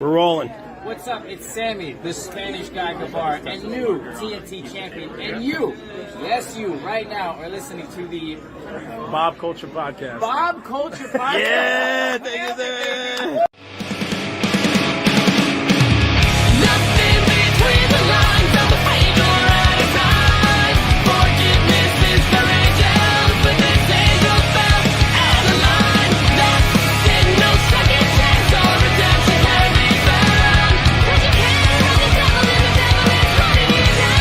We're rolling. What's up? It's Sammy, the Spanish guy Gavar, and new TNT champion. And you, yes, you, right now are listening to the Bob Culture Podcast. Bob Culture Podcast. Yeah, thank you, sir. Nothing between the lines of the page or out of time. Forgiveness is for angels, but this angel fell out of line. Lost in no second chance or redemption can be found. But you can't hold the devil and the devil is running you down.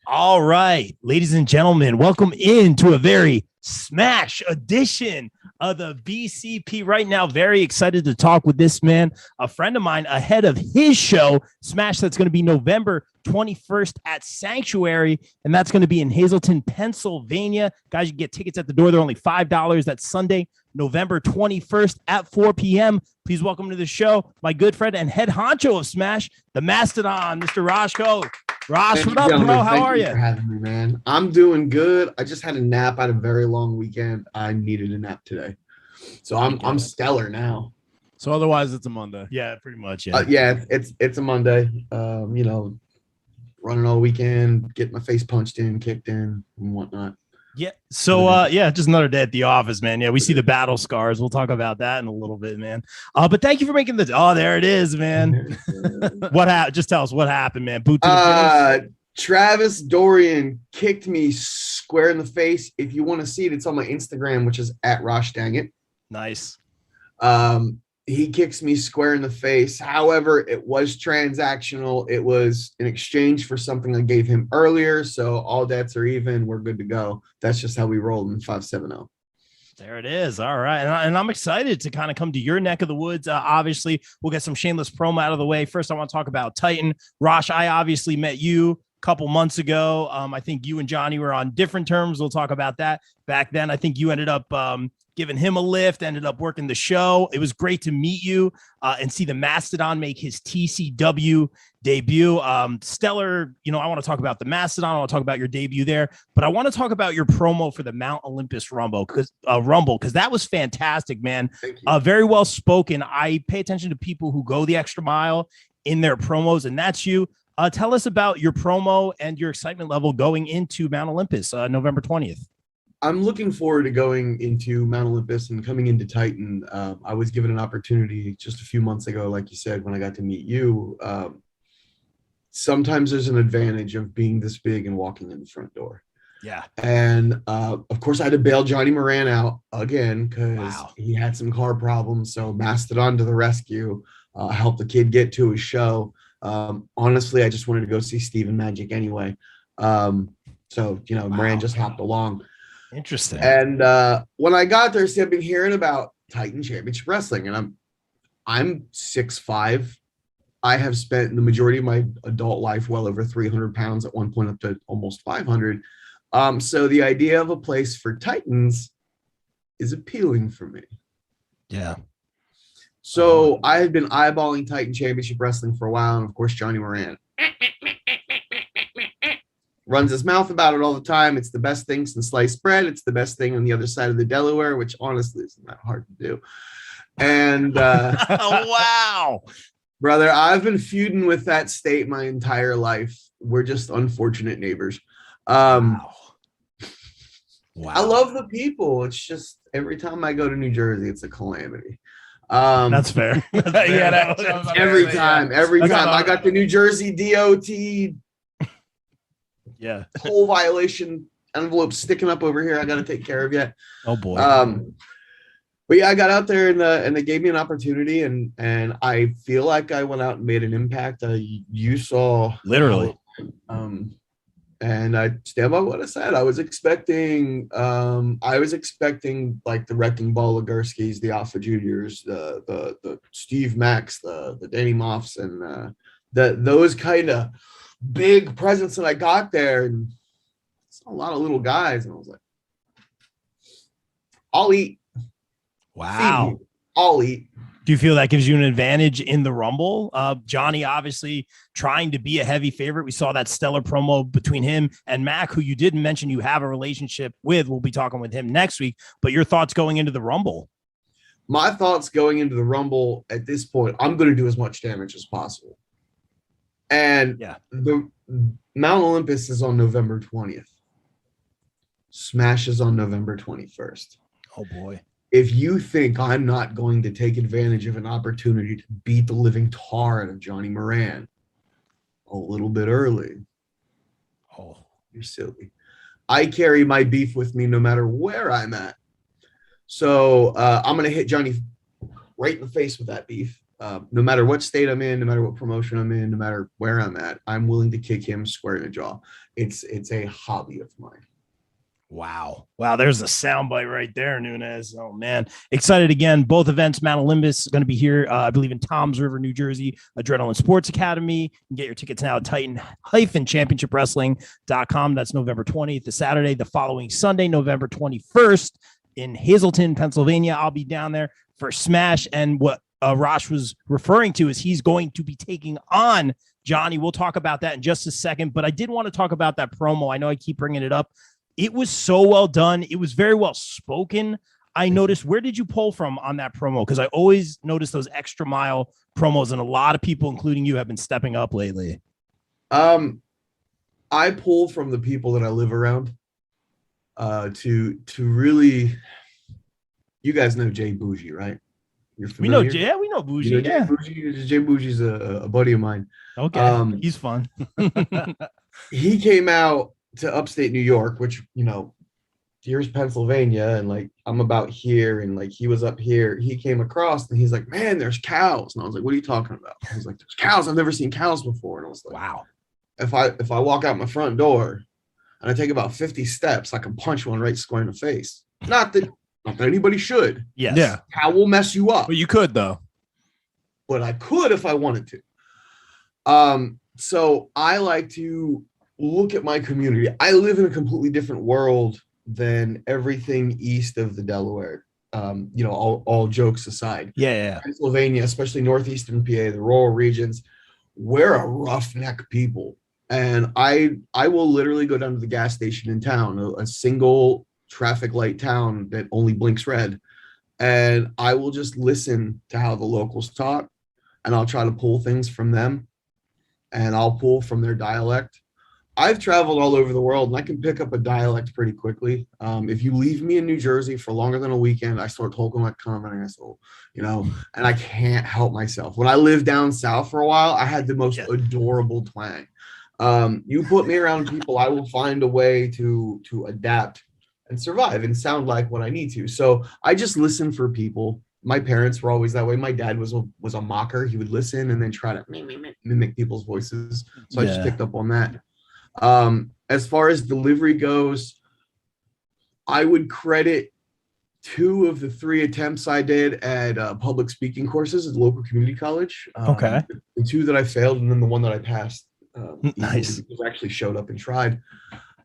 All right, ladies and gentlemen, welcome into a very smash edition of the BCP. Right now, very excited to talk with this man, a friend of mine, ahead of his show, Smash, that's going to be November 21st at Sanctuary, and that's going to be in Hazleton, Pennsylvania. Guys, you can get tickets at the door. They're only $5. That's Sunday, November 21st at 4 p.m. Please welcome to the show my good friend and head honcho of Smash, the Mastodon, Mr. Rosh Koch. Rosh, what up, bro? How are you? For having me, man. I'm doing good. I just had a nap. I had a very long weekend. I needed a nap today, so I'm stellar now. So otherwise, it's a Monday. Yeah, pretty much. Yeah, it's a Monday. Running all weekend, get my face punched in, kicked in, and whatnot. Yeah. So, just another day at the office, man. Yeah, we see the battle scars. We'll talk about that in a little bit, man. But thank you for making the. Oh, there it is, man. What happened? Just tell us what happened, man. Boot to the face. Travis Dorian kicked me square in the face. If you want to see it, it's on my Instagram, which is at Rosh Dang It. Nice. He kicks me square in the face. However, it was transactional. It was in exchange for something I gave him earlier. So all debts are even. We're good to go. That's just how we rolled in 570. There it is. All right. And I'm excited to kind of come to your neck of the woods. Obviously, we'll get some shameless promo out of the way. First, I want to talk about Titan. Rosh, I obviously met you a couple months ago. I think you and Johnny were on different terms. We'll talk about that. Back then, I think you ended up giving him a lift, ended up working the show. It was great to meet you and see the Mastodon make his TCW debut. Stellar, I want to talk about the Mastodon. I want to talk about your debut there, but I want to talk about your promo for the Mt Olympus Rumble because that was fantastic, man. Very well spoken. I pay attention to people who go the extra mile in their promos, and that's you. Tell us about your promo and your excitement level going into Mt Olympus, November 20th. I'm looking forward to going into Mount Olympus and coming into Titan. I was given an opportunity just a few months ago, like you said, when I got to meet you. Sometimes there's an advantage of being this big and walking in the front door. Yeah. And of course, I had to bail Johnny Moran out again because he had some car problems. So Mastodon to the rescue, helped the kid get to his show. Honestly, I just wanted to go see Steven Magic anyway. Moran just hopped along. Interesting. And when I got there, see, I've been hearing about Titan Championship Wrestling, and I'm 6'5". I have spent the majority of my adult life well over 300 pounds, at one point up to almost 500. So the idea of a place for Titans is appealing for me. Yeah. So I had been eyeballing Titan Championship Wrestling for a while, and of course Johnny Moran runs his mouth about it all the time. It's the best thing since sliced bread. It's the best thing on the other side of the Delaware, which honestly isn't that hard to do. And wow, brother, I've been feuding with that state my entire life. We're just unfortunate neighbors. Wow. I love the people. It's just every time I go to New Jersey, it's a calamity. That's fair. Every time I got the New Jersey DOT whole violation envelope sticking up over here I got to take care of yet. Oh boy. But yeah, I got out there and they gave me an opportunity and I feel like I went out and made an impact. You saw literally And I stand by what I said. I was expecting like the Wrecking Ball Ligurskis, the Alpha Juniors, the Steve Max, the Danny Moffs, and those kind of big presents that I got there. And it's a lot of little guys. And I was like, I'll eat. Wow. Feed me. I'll eat. Do you feel that gives you an advantage in the Rumble? Johnny obviously trying to be a heavy favorite. We saw that stellar promo between him and Mac, who you didn't mention you have a relationship with. We'll be talking with him next week. But your thoughts going into the Rumble? My thoughts going into the Rumble at this point, I'm going to do as much damage as possible. And the Mount Olympus is on November 20th. Smash is on November 21st. Oh, boy. If you think I'm not going to take advantage of an opportunity to beat the living tar out of Johnny Moran a little bit early, you're silly. I carry my beef with me no matter where I'm at. So I'm going to hit Johnny right in the face with that beef. No matter what state I'm in, no matter what promotion I'm in, no matter where I'm at, I'm willing to kick him square in the jaw. It's a hobby of mine. Wow. There's a soundbite right there, Nunez. Oh, man. Excited again. Both events, Mount Olympus, going to be here, I believe, in Toms River, New Jersey, Adrenaline Sports Academy. You can get your tickets now at Titan-championshipwrestling.com. That's November 20th, the Saturday. The following Sunday, November 21st, in Hazleton, Pennsylvania. I'll be down there for Smash. And what Rosh was referring to is he's going to be taking on Johnny. We'll talk about that in just a second. But I did want to talk about that promo. I know I keep bringing it up. It was so well done. It was very well spoken. I noticed, where did you pull from on that promo? Because I always notice those extra mile promos, and a lot of people, including you, have been stepping up lately. I pull from the people that I live around to really, you guys know Jay Bougie, right? You're familiar? We know Jay. We know Bougie. You know Jay Bougie's a buddy of mine. Okay, he's fun. He came out to upstate New York, which, you know, here's Pennsylvania, and like I'm about here, and like he was up here. He came across and he's like, man, there's cows. And I was like, what are you talking about? I was like, there's cows. I've never seen cows before. And I was like, wow. If I walk out my front door and I take about 50 steps, I can punch one right square in the face. Not that anybody should. Yes. Yeah. Cow will mess you up. But you could, though. But I could if I wanted to. So I like to look at my community. I live in a completely different world than everything east of the Delaware. You know, all jokes aside. Yeah. Pennsylvania, especially northeastern PA, the rural regions, we're a roughneck people. And I will literally go down to the gas station in town, a single traffic light town that only blinks red. And I will just listen to how the locals talk, and I'll try to pull things from them, and I'll pull from their dialect. I've traveled all over the world, and I can pick up a dialect pretty quickly. If you leave me in New Jersey for longer than a weekend, I start talking like kind of an asshole, you know, and I can't help myself. When I lived down south for a while, I had the most adorable twang. You put me around people, I will find a way to adapt and survive and sound like what I need to. So I just listen for people. My parents were always that way. My dad was a mocker. He would listen and then try to mimic people's voices. So I just picked up on that. As far as delivery goes, I would credit 2 of the 3 attempts I did at public speaking courses at the local community college. Okay. The 2 that I failed, and then the one that I passed. Nice. Because I actually showed up and tried.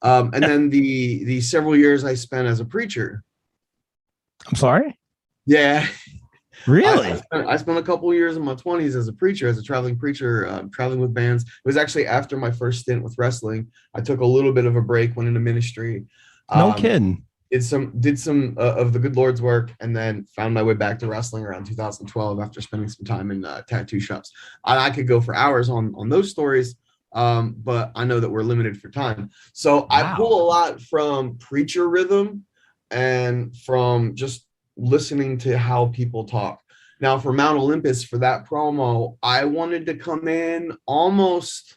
And then the several years I spent as a preacher. I'm sorry? Yeah. Really? I spent a couple of years in my 20s as a preacher, as a traveling preacher, traveling with bands. It was actually after my first stint with wrestling. I took a little bit of a break, went into ministry. No kidding. Did some of the good Lord's work, and then found my way back to wrestling around 2012 after spending some time in tattoo shops. I could go for hours on those stories, but I know that we're limited for time. So I pull a lot from preacher rhythm and from just listening to how people talk. Now for Mount Olympus, for that promo, I wanted to come in almost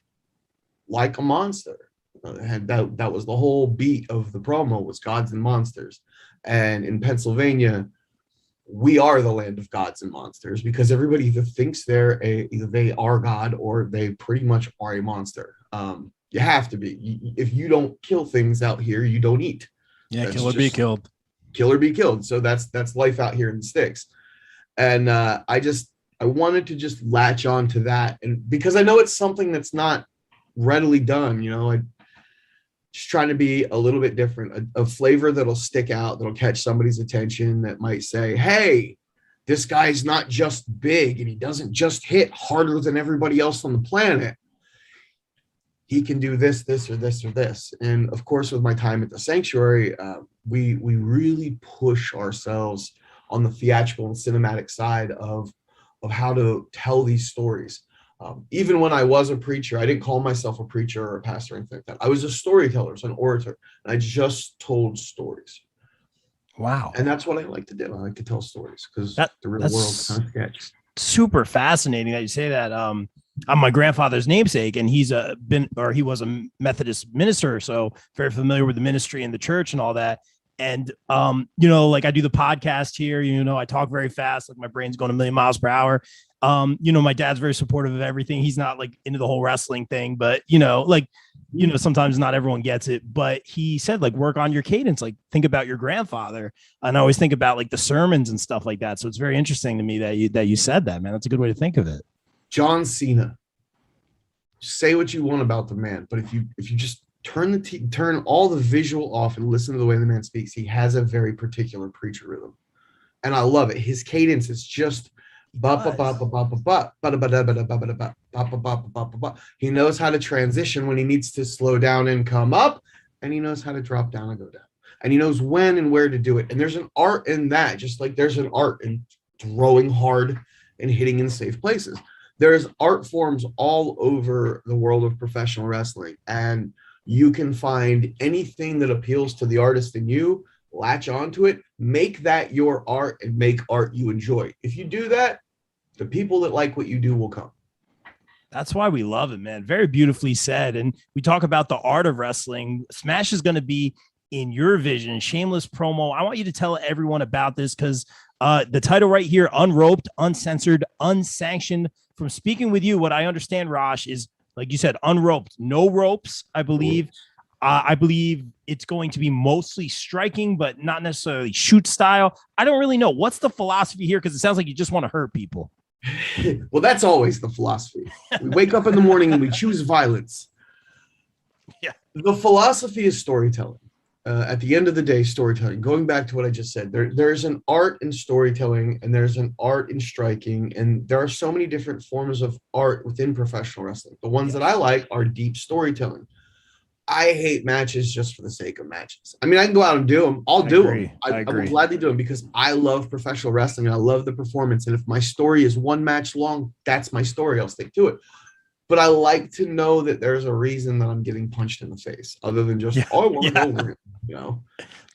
like a monster. And that was the whole beat of the promo, was gods and monsters. And in Pennsylvania, we are the land of gods and monsters, because everybody either thinks either they are God, or they pretty much are a monster. You You have to be. If you don't kill things out here, you don't eat. Yeah, That's kill or be just- killed. Kill or be killed. So that's life out here in the sticks. And I wanted to just latch on to that, and because I know it's something that's not readily done, I just trying to be a little bit different, a flavor that'll stick out, that'll catch somebody's attention, that might say, hey, this guy's not just big and he doesn't just hit harder than everybody else on the planet. He can do this, this, or this, or this. And of course, with my time at the sanctuary, we really push ourselves on the theatrical and cinematic side of how to tell these stories. Even when I was a preacher, I didn't call myself a preacher or a pastor or anything like that. I was a storyteller, so an orator, and I just told stories. Wow. And that's what I like to do. I like to tell stories because the real that's world kind of sketch. Super fascinating that you say that. I'm my grandfather's namesake, and he was a Methodist minister, so very familiar with the ministry and the church and all that. And like I do the podcast here, I talk very fast, like my brain's going a million miles per hour. My dad's very supportive of everything. He's not like into the whole wrestling thing, but sometimes not everyone gets it. But he said, like, work on your cadence, like think about your grandfather. And I always think about like the sermons and stuff like that. So it's very interesting to me that you said that, man. That's a good way to think of it. John Cena. Say what you want about the man, but if you just turn all the visual off and listen to the way the man speaks, he has a very particular preacher rhythm, and I love it. His cadence is just he knows how to transition when he needs to slow down and come up, and he knows how to drop down and go down, and he knows when and where to do it. And there's an art in that, just like there's an art in throwing hard and hitting in safe places. There's art forms all over the world of professional wrestling, and you can find anything that appeals to the artist in you, latch onto it, make that your art, and make art you enjoy. If you do that, the people that like what you do will come. That's why we love it, man. Very beautifully said. And we talk about the art of wrestling. Smash is going to be in your vision. Shameless promo. I want you to tell everyone about this because the title right here, Unroped, Uncensored, Unsanctioned. From speaking with you, what I understand, Rosh, is, like you said, unroped, no ropes, I believe. I believe it's going to be mostly striking, but not necessarily shoot style. I don't really know. What's the philosophy here? Because it sounds like you just want to hurt people. Well, that's always the philosophy. We wake up in the morning and we choose violence. Yeah. The philosophy is storytelling. At the end of the day, storytelling. Going back to what I just said, there's an art in storytelling, and there's an art in striking, and there are so many different forms of art within professional wrestling. The ones that I like are deep storytelling. I hate matches just for the sake of matches. I mean, I can go out and do them. I'll do them. I will gladly do them because I love professional wrestling and I love the performance. And if my story is one match long, that's my story. I'll stick to it. But I like to know that there's a reason that I'm getting punched in the face, other than just I want to go over it.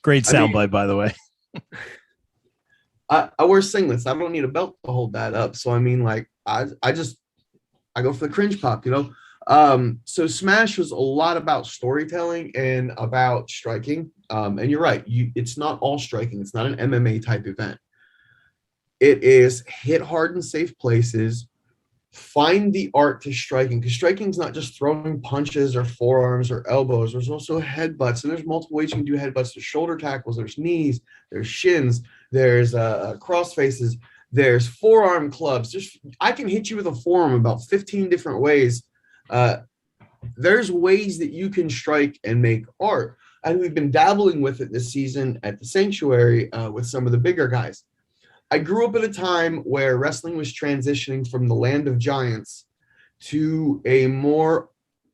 Great soundbite, by the way. I wear singlets. I don't need a belt to hold that up. So I mean, like I go for the cringe pop, So Smash was a lot about storytelling and about striking. And you're right. It's not all striking. It's not an MMA type event. It is hit hard in safe places. Find the art to striking, because striking is not just throwing punches or forearms or elbows. There's also headbutts, and there's multiple ways you can do headbutts. There's shoulder tackles, there's knees, there's shins, there's cross faces, there's forearm clubs. I can hit you with a forearm about 15 different ways. There's ways that you can strike and make art, and we've been dabbling with it this season at the Sanctuary with some of the bigger guys. I grew up at a time where wrestling was transitioning from the land of giants to a more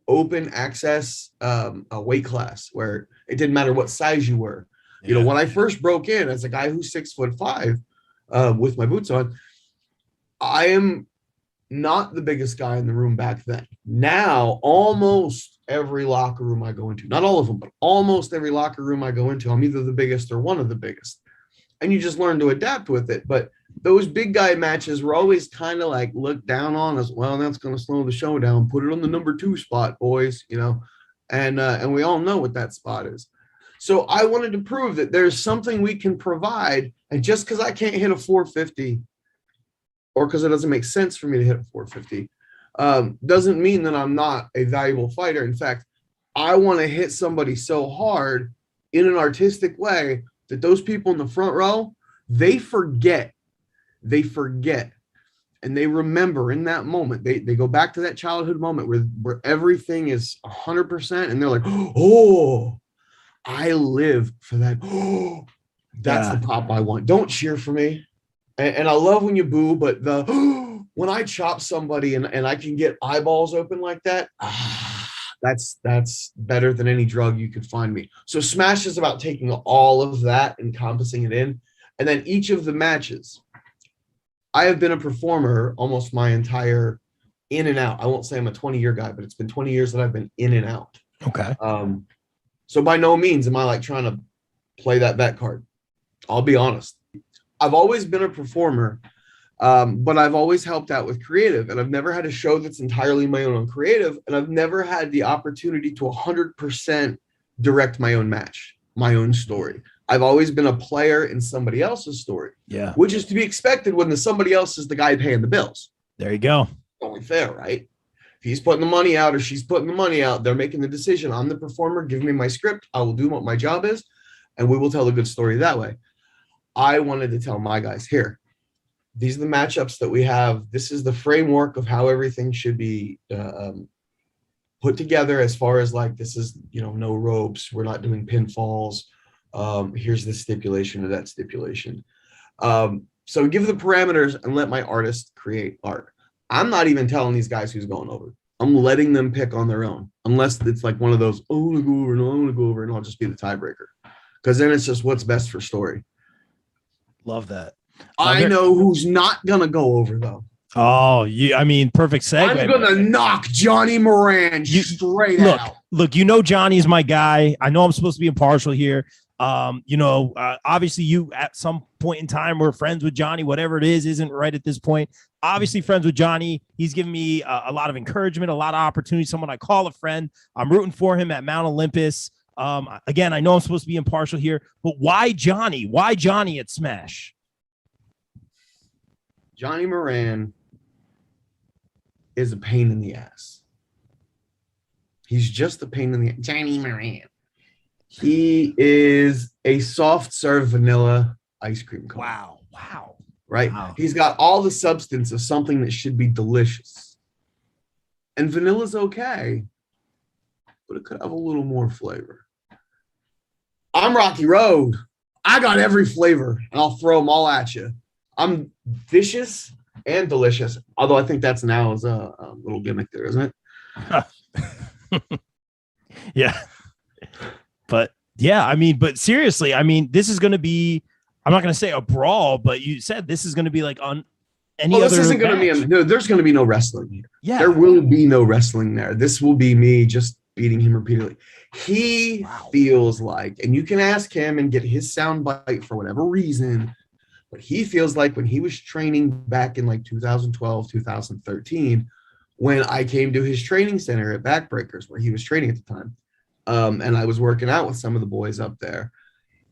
open access a weight class where it didn't matter what size you were. Yeah. When I first broke in as a guy who's 6'5", with my boots on, I am not the biggest guy in the room back then. Now, almost every locker room I go into, not all of them, but almost every locker room I go into, I'm either the biggest or one of the biggest. And you just learn to adapt with it. But those big guy matches were always kind of like looked down on as well. That's going to slow the show down. Put it on the number 2 spot, boys. And we all know what that spot is. So I wanted to prove that there's something we can provide. And just because I can't hit a 450, or because it doesn't make sense for me to hit a 450, doesn't mean that I'm not a valuable fighter. In fact, I want to hit somebody so hard in an artistic way that those people in the front row, they forget, and they remember in that moment. They go back to that childhood moment where everything is 100%, and they're like, oh, I live for that. Oh, that's the pop I want. Don't cheer for me. And I love when you boo, but when I chop somebody and I can get eyeballs open like that, that's better than any drug you could find me. So Smash is about taking all of that, encompassing it in, and then each of the matches. I have been a performer almost my entire in and out. I won't say I'm a 20-year guy, but it's been 20 years that I've been in and out. Okay. So by no means am I like trying to play that bet card. I'll be honest. I've always been a performer, but I've always helped out with creative, and I've never had a show that's entirely my own on creative, and I've never had the opportunity to 100% direct my own match, my own story. I've always been a player in somebody else's story, which is to be expected when somebody else is the guy paying the bills. There you go. Only fair, right? If he's putting the money out or she's putting the money out, they're making the decision. I'm the performer. Give me my script. I will do what my job is, and we will tell a good story that way. I wanted to tell my guys, here, these are the matchups that we have. This is the framework of how everything should be put together, as far as like, this is, no ropes. We're not doing pinfalls. Here's this stipulation or that stipulation. So give the parameters and let my artist create art. I'm not even telling these guys who's going over. I'm letting them pick on their own, unless it's like one of those, oh, I want to go over, no, I want to go over, and I'll just be the tiebreaker. Because then it's just what's best for story. Love that. I know who's not going to go over, though. Oh, perfect segue. I'm going to knock Johnny Moran straight out. Look, Johnny's my guy. I know I'm supposed to be impartial here. Obviously you at some point in time were friends with Johnny, whatever it is, isn't right at this point. Obviously friends with Johnny. He's given me a lot of encouragement, a lot of opportunity, someone I call a friend. I'm rooting for him at Mount Olympus. Again, I know I'm supposed to be impartial here, but why Johnny? Why Johnny at Smash? Johnny Moran is a pain in the ass. He's just a pain in the ass. Johnny Moran. He is a soft serve vanilla ice cream cone. Wow. Right? Wow. He's got all the substance of something that should be delicious. And vanilla's okay, but it could have a little more flavor. I'm Rocky Road. I got every flavor, and I'll throw them all at you. I'm vicious and delicious, although I think that's now is a little gimmick there, isn't it? Yeah. But yeah, but seriously, this is going to be, I'm not going to say a brawl, but you said this is going to be like on any other. This isn't going to be, there's going to be no wrestling here. Yeah. There will be no wrestling there. This will be me just beating him repeatedly. He feels like, and you can ask him and get his soundbite for whatever reason, but he feels like when he was training back in like 2012, 2013, when I came to his training center at Backbreakers, where he was training at the time, and I was working out with some of the boys up there,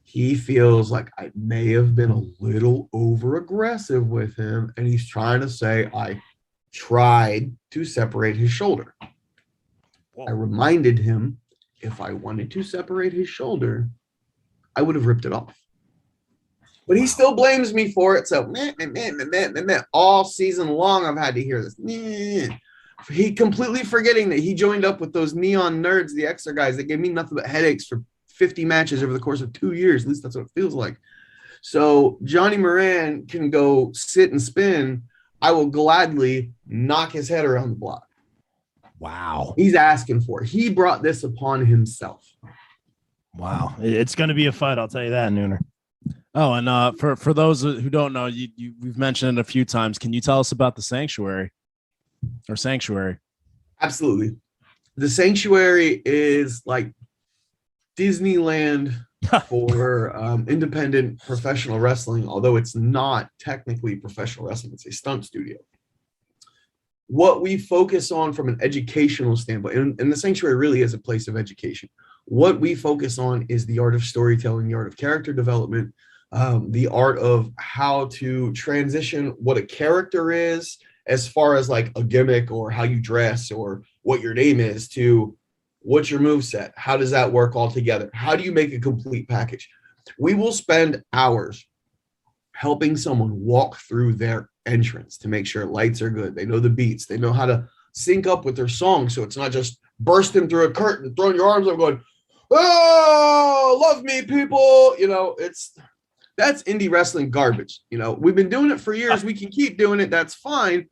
he feels like I may have been a little over aggressive with him, and he's trying to say I tried to separate his shoulder. I reminded him, if I wanted to separate his shoulder, I would have ripped it off. But he still blames me for it. So all season long, I've had to hear this. He completely forgetting that he joined up with those neon nerds, the extra guys that gave me nothing but headaches for 50 matches over the course of 2 years. At least that's what it feels like. So Johnny Moran can go sit and spin. I will gladly knock his head around the block. Wow. He's asking for it. He brought this upon himself. Wow. It's going to be a fight. I'll tell you that, Nooner. Oh, and for those who don't know, we've mentioned it a few times. Can you tell us about the Sanctuary? Absolutely. The Sanctuary is like Disneyland for independent professional wrestling, although it's not technically professional wrestling. It's a stunt studio. What we focus on from an educational standpoint, and the Sanctuary really is a place of education. What we focus on is the art of storytelling, the art of character development, the art of how to transition what a character is, as far as like a gimmick or how you dress or what your name is, to What's your move set? How does that work all together? How do you make a complete package? We will spend hours helping someone walk through their entrance to make sure lights are good. They know the beats. They know how to sync up with their song, so it's not just bursting through a curtain and throwing your arms up going, oh, love me, people. That's indie wrestling garbage. We've been doing it for years. We can keep doing it. That's fine.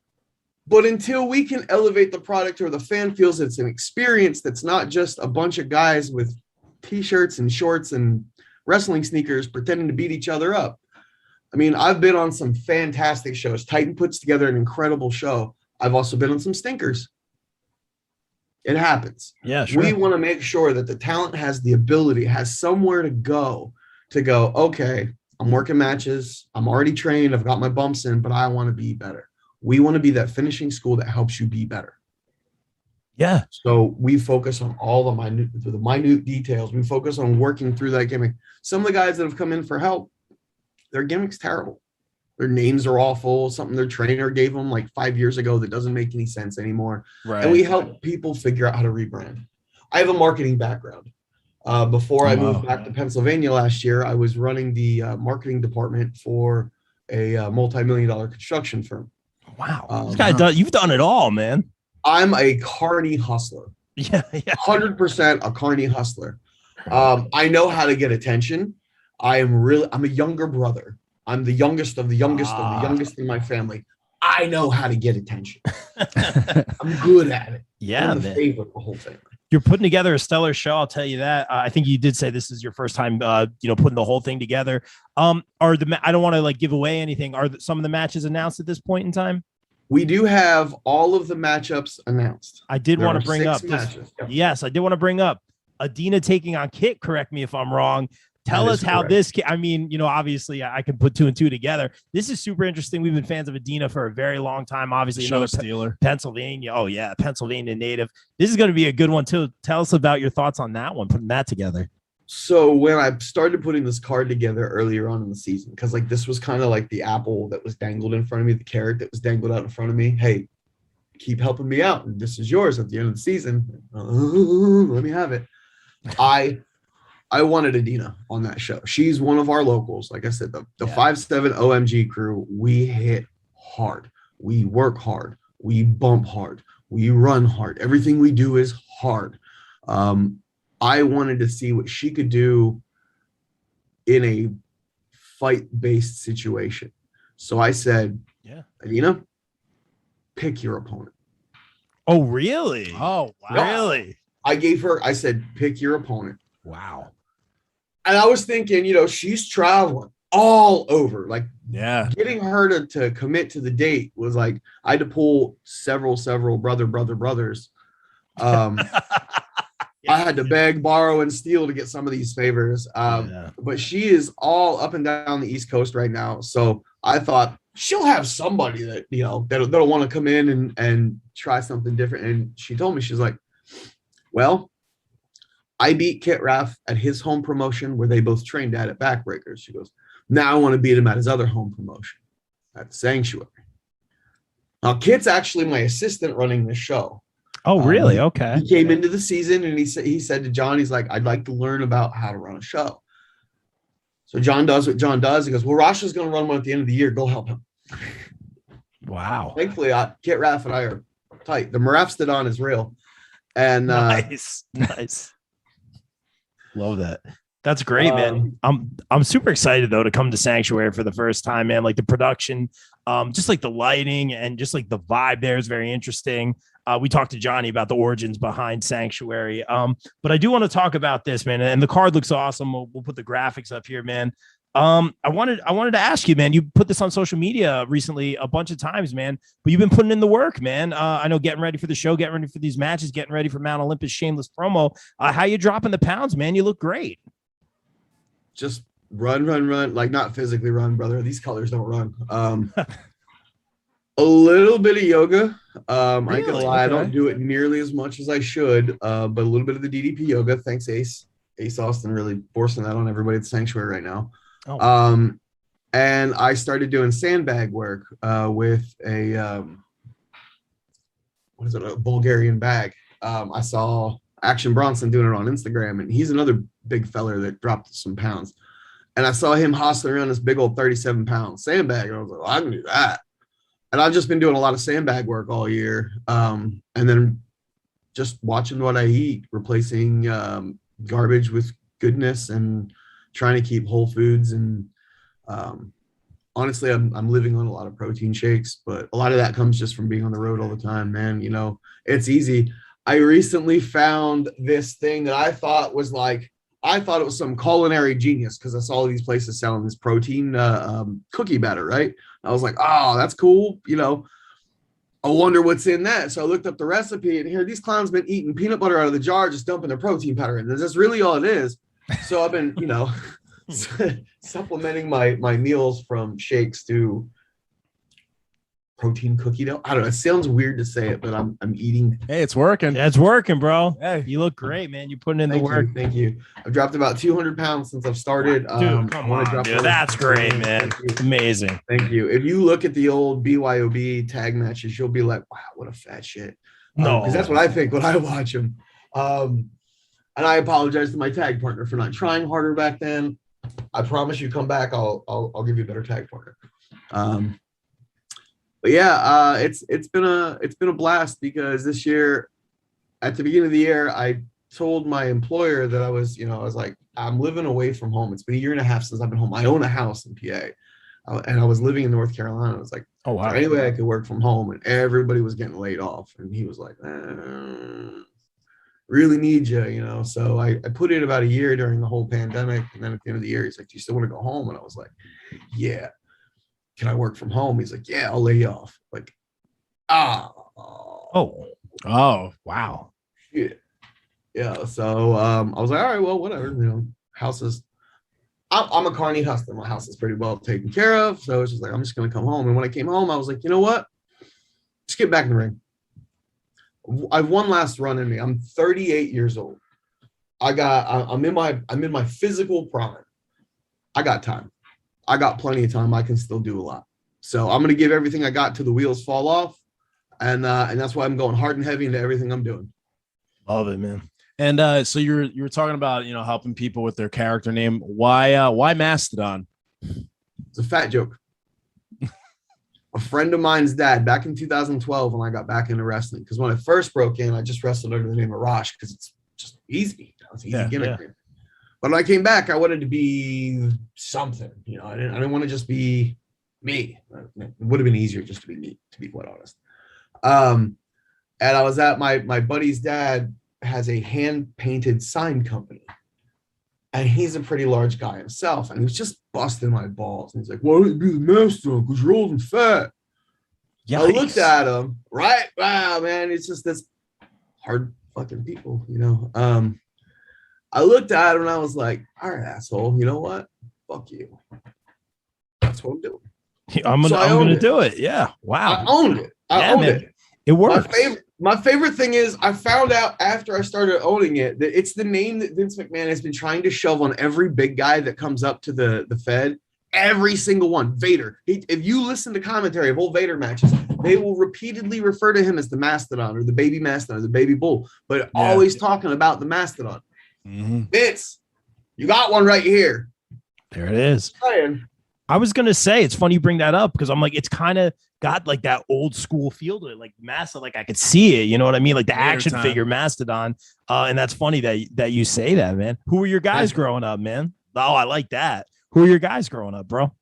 But until we can elevate the product or the fan feels it's an experience that's not just a bunch of guys with T-shirts and shorts and wrestling sneakers pretending to beat each other up. I mean, I've been on some fantastic shows. Titan puts together an incredible show. I've also been on some stinkers. It happens. Yeah, sure. We want to make sure that the talent has the ability, has somewhere to go, okay, I'm working matches. I'm already trained. I've got my bumps in, but I want to be better. We want to be that finishing school that helps you be better. Yeah. So we focus on all the minute details. We focus on working through that gimmick. Some of the guys that have come in for help, their gimmick's terrible. Their names are awful. Something their trainer gave them like 5 years ago that doesn't make any sense anymore. Right. And we help people figure out how to rebrand. I have a marketing background. Before I moved back to Pennsylvania last year, I was running the marketing department for a multi-million-dollar construction firm. Wow. This guy you've done it all, man. I'm a carny hustler. Yeah. 100% a carny hustler. I know how to get attention. I'm a younger brother. I'm the youngest of the youngest of the youngest in my family. I know how to get attention. I'm good at it. Yeah, I'm the favorite of the whole family. You're putting together a stellar show. I'll tell you that. I think you did say this is your first time, putting the whole thing together. I don't want to give away anything. Are some of the matches announced at this point in time? We do have all of the matchups announced. I did want to bring up. Yes, I did want to bring up Adina taking on Kit. Correct me if I'm wrong. Tell us how this, obviously I can put two and two together. This is super interesting. We've been fans of Adina for a very long time. Obviously, Show stealer. Pennsylvania. Oh yeah. Pennsylvania native. This is going to be a good one too. Tell us about your thoughts on that one, putting that together. So when I started putting this card together earlier on in the season, because this was kind of like the apple that was dangled in front of me, the carrot that was dangled out in front of me. Hey, keep helping me out. And this is yours at the end of the season. Let me have it. I wanted Adina on that show. She's one of our locals. Like I said, the 5'7" OMG crew, we hit hard. We work hard. We bump hard. We run hard. Everything we do is hard. I wanted to see what she could do in a fight-based situation. So I said, Adina, pick your opponent. Oh, really? Oh, wow. Really? I said, pick your opponent. Wow. And I was thinking, she's traveling all over. Getting her to commit to the date was I had to pull several brothers. I had to beg, borrow, and steal to get some of these favors. But she is all up and down the East Coast right now. So I thought she'll have somebody that, that'll want to come in and try something different. And she told me, she's like, well, I beat Kit Raff at his home promotion where they both trained at Backbreakers. She goes, now I want to beat him at his other home promotion at Sanctuary. Now, Kit's actually my assistant running this show. Oh, really? Okay. He came into the season and he said to John, he's like, I'd like to learn about how to run a show. So John does what John does. He goes, well, Rasha's going to run one at the end of the year. Go help him. Wow. Thankfully, Kit Raff and I are tight. The Mastodon is real. And nice. Love that. That's great, man. I'm super excited though to come to Sanctuary for the first time, man. The production, just the lighting and just the vibe there is very interesting. We talked to Johnny about the origins behind Sanctuary. But I do want to talk about this, man. And the card looks awesome. We'll put the graphics up here, man. I wanted to ask you, man, you put this on social media recently a bunch of times, man, but you've been putting in the work, man. I know getting ready for the show, getting ready for these matches, getting ready for Mt Olympus shameless promo. How you dropping the pounds, man? You look great. Just run. Not physically run, brother. These colors don't run. A little bit of yoga. I ain't gonna lie, I don't do it nearly as much as I should, but a little bit of the DDP yoga. Thanks, Ace Austin, really forcing that on everybody at Sanctuary right now. Oh. And I started doing sandbag work with a a Bulgarian bag. I saw Action Bronson doing it on Instagram, and he's another big feller that dropped some pounds. And I saw him hustling around this big old 37-pound sandbag, and I was like, well, I can do that. And I've just been doing a lot of sandbag work all year, and then just watching what I eat, replacing garbage with goodness, and trying to keep whole foods. And honestly, I'm living on a lot of protein shakes, but a lot of that comes just from being on the road all the time, man. You know, it's easy. I recently found this thing that I thought it was some culinary genius, because I saw all these places selling this protein cookie batter, right? I was like, oh, that's cool. You know, I wonder what's in that. So I looked up the recipe, and here these clowns been eating peanut butter out of the jar, just dumping their protein powder in. That's really all it is. So I've been, you know, supplementing my meals from shakes to protein cookie dough. I don't know. It sounds weird to say it, but I'm eating. Hey, it's working. That's working, bro. Hey, You look great, man. You're putting in the work. Thank you. I've dropped about 200 pounds since I've started. Dude, come on, dude. That's great, man. Amazing. Thank you. If you look at the old BYOB tag matches, you'll be like, wow, what a fat shit. No, because that's what I think when I watch them. And I apologize to my tag partner for not trying harder back then. I promise you, come back, I'll give you a better tag partner. But yeah, it's been a blast, because this year, at the beginning of the year, I told my employer that I was like, I'm living away from home. It's been 1.5 years since I've been home. I own a house in PA, and I was living in North Carolina. I was like, oh wow, anyway, I could work from home, and everybody was getting laid off, and he was like, really need you, you know. So I put in about 1 year during the whole pandemic, and then at the end of the year, he's like, do you still want to go home? And I was like, yeah. Can I work from home? He's like, yeah, I'll lay you off. Like, oh, wow. Yeah. So I was like, all right, well, whatever. You know, houses. I'm a carny hustler. My house is pretty well taken care of. So it's just like, I'm just gonna come home. And when I came home, I was like, you know what? Just get back in the ring. I've one last run in me. I'm 38 years old. I'm in my physical prime. I got time. I got plenty of time. I can still do a lot. So I'm going to give everything I got till the wheels fall off. And that's why I'm going hard and heavy into everything I'm doing. Love it, man. And so you were talking about, you know, helping people with their character name. Why Mastodon? It's a fat joke. A friend of mine's dad, back in 2012, when I got back into wrestling, because when I first broke in, I just wrestled under the name of Rosh, because it's just easy. It's easy gimmick. Yeah. But when I came back, I wanted to be something. You know, I didn't want to just be me. It would have been easier just to be me, to be quite honest. And I was at my buddy's dad has a hand-painted sign company. And he's a pretty large guy himself. And he was just busting my balls. And he's like, why don't you be the master? Because you're old and fat. Yikes. I looked at him, right? Wow, man. It's just this hard fucking people, you know. I looked at him and I was like, all right, asshole, you know what? Fuck you. That's what I'm doing. I'm gonna do it. Yeah. Wow. I owned it. I owned it. It works. My favorite thing is I found out after I started owning it that it's the name that Vince McMahon has been trying to shove on every big guy that comes up to the Fed. Every single one. Vader. If you listen to commentary of old Vader matches, they will repeatedly refer to him as the Mastodon or the baby Mastodon or the baby bull, but always talking about the Mastodon. Mm-hmm. Vince, you got one right here. There it is. I was gonna say it's funny you bring that up because I'm like, it's kind of got like that old school feel to it, like Mastodon. Like I could see it, you know what I mean? Like the action figure Mastodon. And that's funny that you say that, man. Who were your guys growing up, man? Oh, I like that. Who are your guys growing up, bro?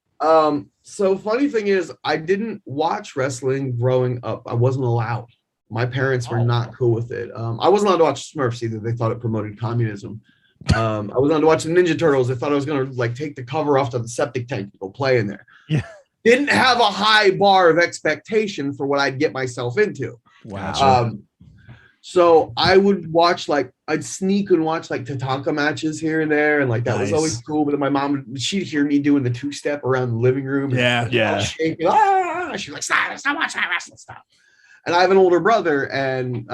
So funny thing is, I didn't watch wrestling growing up. I wasn't allowed. My parents were not cool with it. I wasn't allowed to watch Smurfs either. They thought it promoted communism. I was allowed to watch the Ninja Turtles. They thought I was going to like take the cover off to the septic tank and go play in there. Yeah. Didn't have a high bar of expectation for what I'd get myself into. Wow. So I would watch, like, I'd sneak and watch like Tatanka matches here and there. And like, that was always cool. But then my mom, she'd hear me doing the 2-step around the living room. Yeah. Shaking, she's like, stop watching that wrestling stuff. And I have an older brother. And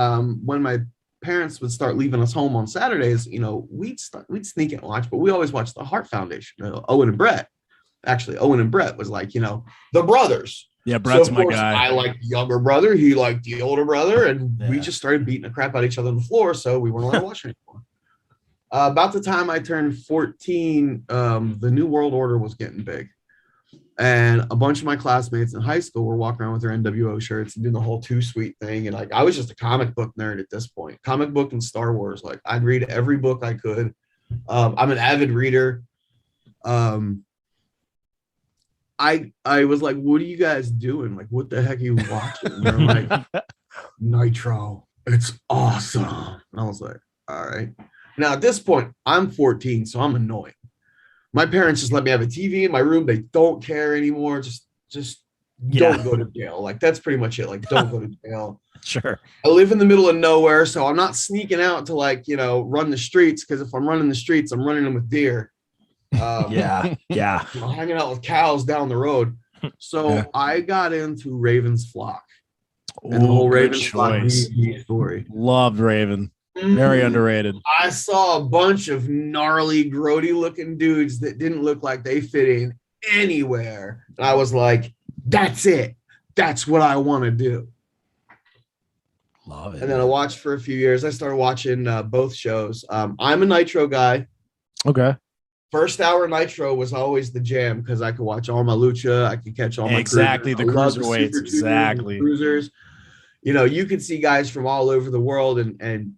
when my parents would start leaving us home on Saturdays, you know, we'd sneak and watch, but we always watched the Hart Foundation, Owen and Brett. Actually, Owen and Brett was like, you know, the brothers. Yeah, Brett's so of my course, guy. I liked the younger brother. He liked the older brother, and we Yeah. just started beating the crap out of each other on the floor. So we weren't allowed to watch it anymore. About the time I turned 14, the New World Order was getting big. And a bunch of my classmates in high school were walking around with their NWO shirts and doing the whole Too Sweet thing. And like, I was just a comic book nerd at this point. Comic book and Star Wars. Like, I'd read every book I could. I'm an avid reader. I was like, what are you guys doing? Like, what the heck are you watching? And they're like, Nitro. It's awesome. And I was like, all right. Now at this point, I'm 14, so I'm annoying. My parents just let me have a TV in my room. They don't care anymore. Just don't go to jail. Like, that's pretty much it. Like, don't go to jail. Sure. I live in the middle of nowhere, so I'm not sneaking out to, like, run the streets, because if I'm running the streets, I'm running them with deer. Yeah. Hanging out with cows down the road. So I got into Raven's Flock and the whole Good Raven's Flock choice. DVD story. Loved Raven. Very underrated. I saw a bunch of gnarly, grody looking dudes that didn't look like they fit in anywhere. And I was like, that's it. That's what I want to do. Love it. And then I watched for a few years. I started watching both shows. I'm a Nitro guy. Okay. First hour Nitro was always the jam because I could watch all my lucha. I could catch all my Exactly, cruisers. the I love cruiserweights, Super Juniors, exactly. the cruisers. You could see guys from all over the world, and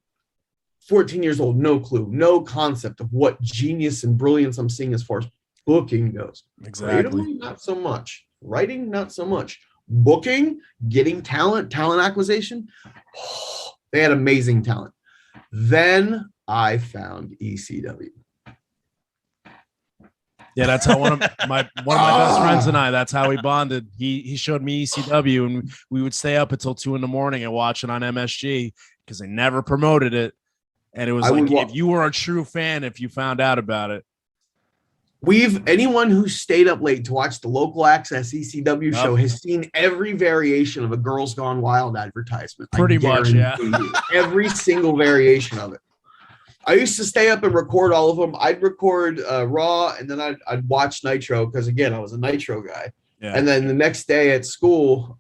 14 years old, no clue, no concept of what genius and brilliance I'm seeing as far as booking goes. Exactly. Creatively, not so much. Writing, not so much. Booking, getting talent acquisition. They had amazing talent. Then I found ECW. Yeah, that's how one of my best friends and I, that's how we bonded. He showed me ECW, and we would stay up until 2 a.m. and watch it on MSG because they never promoted it. And it was if you were a true fan, if you found out about it. Anyone who stayed up late to watch the local access ECW show has seen every variation of a Girls Gone Wild advertisement. Pretty much, yeah. Every single variation of it. I used to stay up and record all of them. I'd record Raw, and then I'd watch Nitro because, again, I was a Nitro guy. Yeah. And then the next day at school,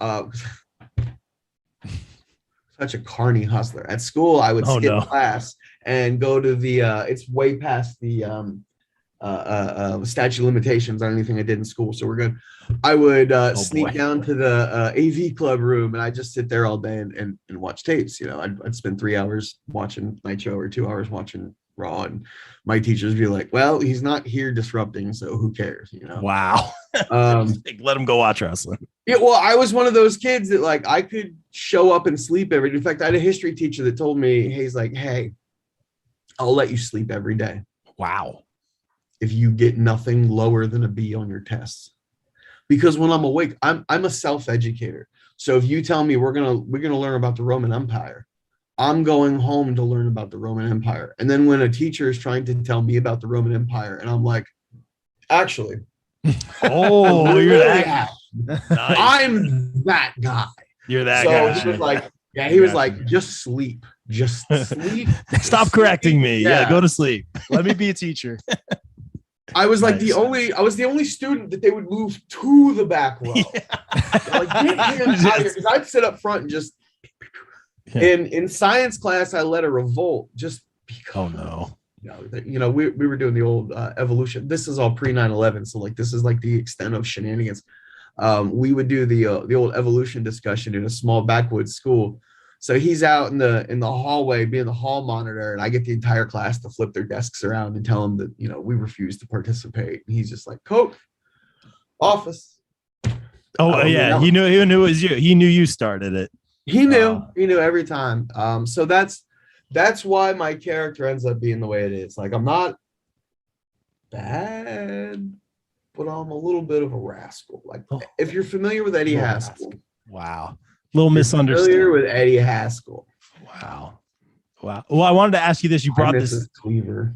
such a carny hustler. At school, I would skip class and go to the it's way past the statute of limitations on anything I did in school. So we're good. I would sneak down to the AV club room, and I just sit there all day and watch tapes. I'd spend 3 hours watching Nitro or 2 hours watching Raw, and my teachers would be like, well, he's not here disrupting, so who cares? Wow. Let him go watch wrestling. Yeah, well, I was one of those kids that, like, I could show up and sleep every day. In fact, I had a history teacher that told me, he's like, hey, I'll let you sleep every day. Wow. If you get nothing lower than a B on your tests. Because when I'm awake, I'm a self-educator. So if you tell me we're gonna learn about the Roman Empire, I'm going home to learn about the Roman Empire. And then when a teacher is trying to tell me about the Roman Empire, and I'm like, actually, oh, you're that. Nice. I'm that guy. You're that guy. So he was like, he was like, just sleep. Just sleep. Stop correcting me. Yeah, go to sleep. Let me be a teacher. I was like the only student that they would move to the back row. Like, get him out here, because I'd sit up front and just. In science class, I led a revolt just because. Oh no. We were doing the old evolution. This is all pre 9/11, so like this is like the extent of shenanigans. We would do the old evolution discussion in a small backwoods school. So he's out in the hallway being the hall monitor, and I get the entire class to flip their desks around and tell them that we refuse to participate. And he's just like, Coke, office. Oh yeah, he knew it was you. He knew you started it. He knew every time. So that's why my character ends up being the way it is. Like, I'm not bad, but I'm a little bit of a rascal. Like, if you're familiar with Eddie Haskell. Wow. Little misunderstood. Familiar with Eddie Haskell. Wow. Well, I wanted to ask you this. You brought this. Cleaver.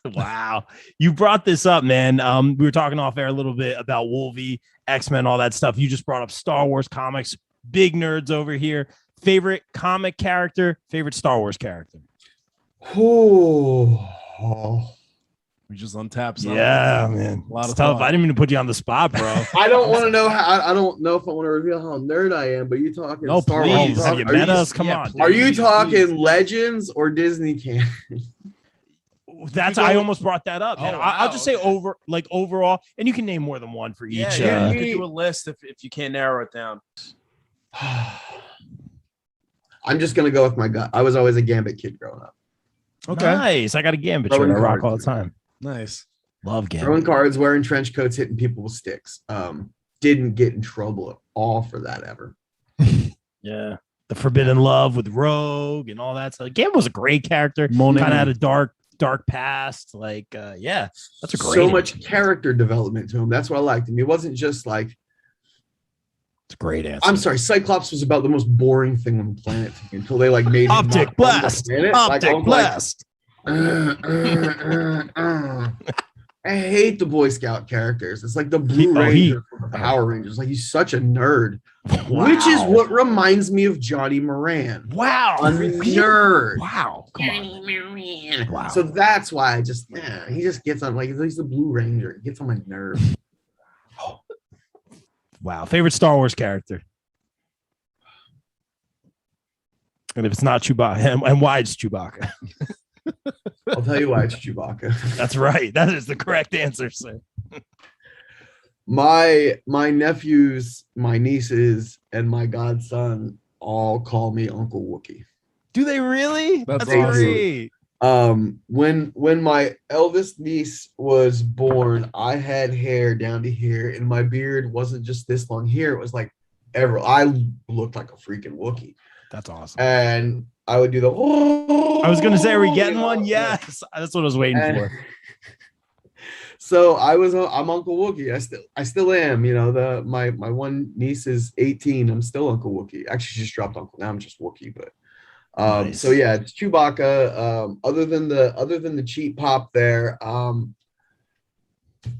Wow. You brought this up, man. We were talking off air a little bit about Wolvie, X-Men, all that stuff. You just brought up Star Wars comics. Big nerds over here. Favorite comic character, favorite Star Wars character. Oh. We just untapped something. Yeah, man. A lot It's of tough. thought. I didn't mean to put you on the spot, bro. I don't want to know how. I don't know if I want to reveal how nerd I am. But you talking? No, Star Wars, please. you Have you talking- met are us? Come on. Are you Please, talking please. Legends or Disney canon? That's You go I with- almost brought that up, man. Oh, I'll just say wow. overall, and you can name more than one for each. Yeah, uh, you could do a list if you can't narrow it down. I'm just gonna go with my gut. I was always a Gambit kid growing up. Nice. I got a Gambit shirt. Throwing I rock cards. all the time. Nice. Love Gambit. Throwing cards, wearing trench coats, hitting people with sticks. Didn't get in trouble at all for that ever. Yeah. The Forbidden Love with Rogue and all that stuff. Gambit was a great character. Monet. Kind of had a dark past. Like, yeah, that's a great. So much character development to him. That's what I liked him. He wasn't just like, It's a great answer. I'm sorry, Cyclops was about the most boring thing on the planet to me until they like made him Optic not blast. on the planet. Optic I was blast. I hate the Boy Scout characters. It's like the Blue He- Ranger from the Power Rangers. Like he's such a nerd, which is Wow. what reminds me of Johnny Moran. Wow. A nerd. Wow. Come on. Wow. So that's why he just gets on, like, he's the Blue Ranger. He gets on my nerves. Wow. Favorite Star Wars character? And if it's not Chewbacca, and why it's Chewbacca? I'll tell you why it's Chewbacca. That's right. That is the correct answer, sir. My nephews, my nieces, and my godson all call me Uncle Wookie. Do they really? That's awesome. great. When my eldest niece was born, I had hair down to here, and my beard wasn't just this long here. It was like I looked like a freaking Wookiee. That's awesome. And I would do the. I was gonna say, are we getting one? Yes, that's what I was waiting for. So I'm Uncle Wookie. I still am. You know, my one niece is 18. I'm still Uncle Wookie. Actually, she just dropped Uncle. Now I'm just Wookie. But Nice. so yeah, it's Chewbacca. Other than the cheap pop there,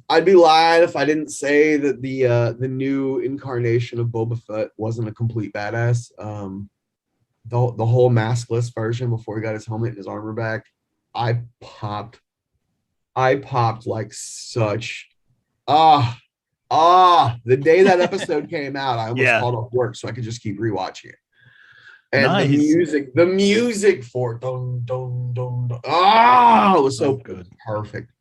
I'd be lying if I didn't say that the new incarnation of Boba Fett wasn't a complete badass. The whole maskless version before he got his helmet and his armor back, I popped like such the day that episode came out, I almost called off work so I could just keep rewatching it. And Nice. the music for it, dun, dun, dun, dun, it was so good. Perfect.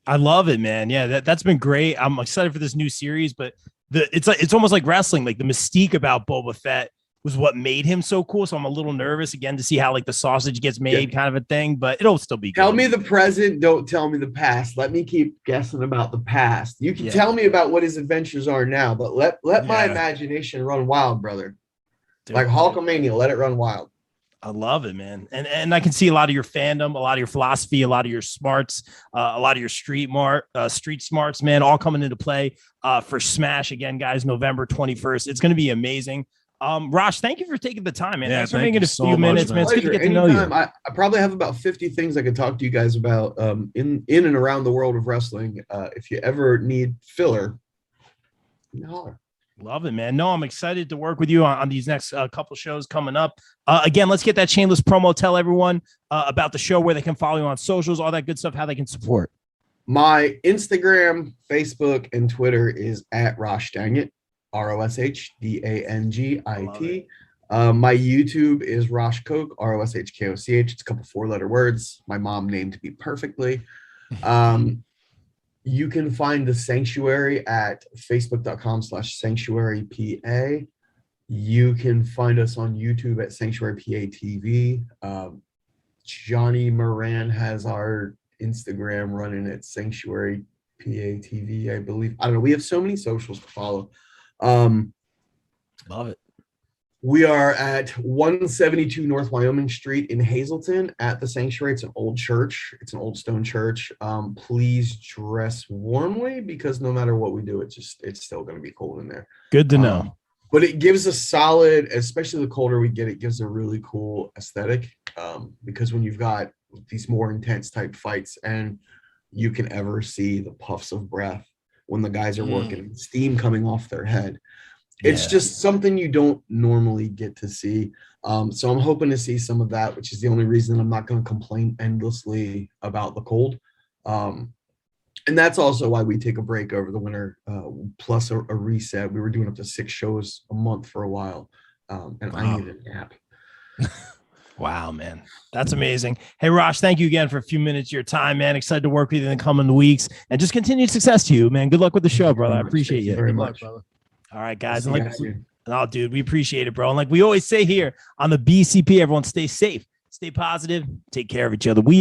I love it, man. Yeah, that's been great. I'm excited for this new series, but it's almost like wrestling. Like the mystique about Boba Fett was what made him so cool. So I'm a little nervous again to see how like the sausage gets made, kind of a thing. But it'll still be good. Tell me the present, don't tell me the past. Let me keep guessing about the past. You can tell me about what his adventures are now, but let my imagination run wild, brother. Dude, like Hulkamania, let it run wild. I love it, man. And I can see a lot of your fandom, a lot of your philosophy, a lot of your smarts, a lot of your street smarts, man, all coming into play for Smash again, guys, November 21st. It's going to be amazing. Rosh, thank you for taking the time, man. Yeah, Thanks for thank making you a so few much, minutes, man. man. It's good to Pleasure. get to know you. Anytime. I probably have about 50 things I could talk to you guys about in and around the world of wrestling. If you ever need filler, holler. Love it, man. No, I'm excited to work with you on these next couple shows coming up. Again, let's get that shameless promo. Tell everyone about the show, where they can follow you on socials, all that good stuff, how they can support. My Instagram, Facebook, and Twitter is at Rosh Dangit, ROSHDANGIT. My YouTube is Rosh Koch, ROSHKOCH. It's a couple 4-letter words. My mom named me perfectly. You can find the Sanctuary at facebook.com/sanctuarypa. You can find us on YouTube at Sanctuary PA TV. Johnny Moran has our Instagram running at Sanctuary PA TV, I believe. I don't know. We have so many socials to follow. Love it. We are at 172 North Wyoming Street in Hazleton at the Sanctuary. It's an old church. It's an old stone church. Please dress warmly because no matter what we do, it's still going to be cold in there. Good to know. But it gives a solid, especially the colder we get, it gives a really cool aesthetic because when you've got these more intense type fights and you can ever see the puffs of breath when the guys are working, steam coming off their head. It's just something you don't normally get to see. So I'm hoping to see some of that, which is the only reason I'm not going to complain endlessly about the cold. And that's also why we take a break over the winter, plus a reset. We were doing up to 6 shows a month for a while, and I needed a nap. Wow, man. That's amazing. Hey, Rosh, thank you again for a few minutes of your time, man. Excited to work with you in the coming weeks, and just continued success to you, man. Good luck with the show, brother. I appreciate you. Very Good luck, much. brother. All right, guys. Yeah, And dude. oh, dude, we appreciate it, bro. And like we always say here on the BCP, everyone stay safe, stay positive, take care of each other. We